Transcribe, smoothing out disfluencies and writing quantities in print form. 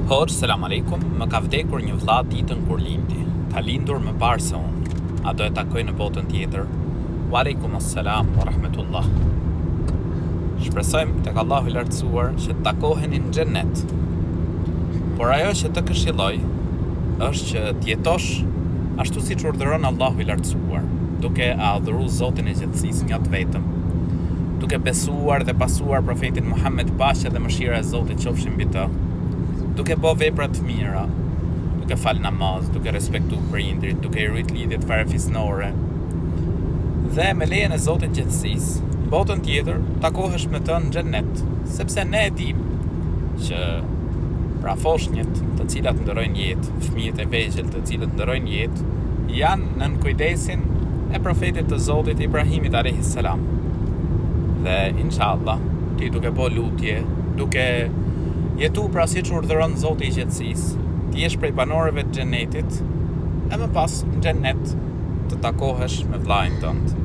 Hoxh, selam aleikum, më ka vdekur një vlla ditën kur lindi. Ka lindur më parë se unë. A do e takoj në botën tjetër? Wa aleikum assalam wa rahmetullah. Shpresojmë tek Allahu i lartësuar që të takoheni në xhennet. Por ajo që të këshilloj është që të jetosh ashtu siç urdhëron Allahu i lartësuar, duke adhuruar Zotin e gjithësisë një të vetëm, duke besuar dhe pasuar profetin Muhammed, paqja dhe mëshira e Zotit qofshin mbi të, duke bo vepra të mira, duke fal namaz, duke respektu prindrit, duke i rrit lidhjet farefisnore, dhe me lejen e Zotit gjithësisë, botën tjetër takohesh me të në xhennet, sepse ne e dim që pra foshnjët të cilat ndërojnë jetë, fëmijët e vegjël të cilët ndërojnë jetë, janë nën kujdesin e profetit të Zotit Ibrahimit alayhis salam. Dhe inshallah, ti duke bo lutje, duke jetu pra siç urdhëron Zoti i gjithësisë, ti jesh prej banorëve të xhennetit, e më pas në xhennet të takohesh me vllain tënd.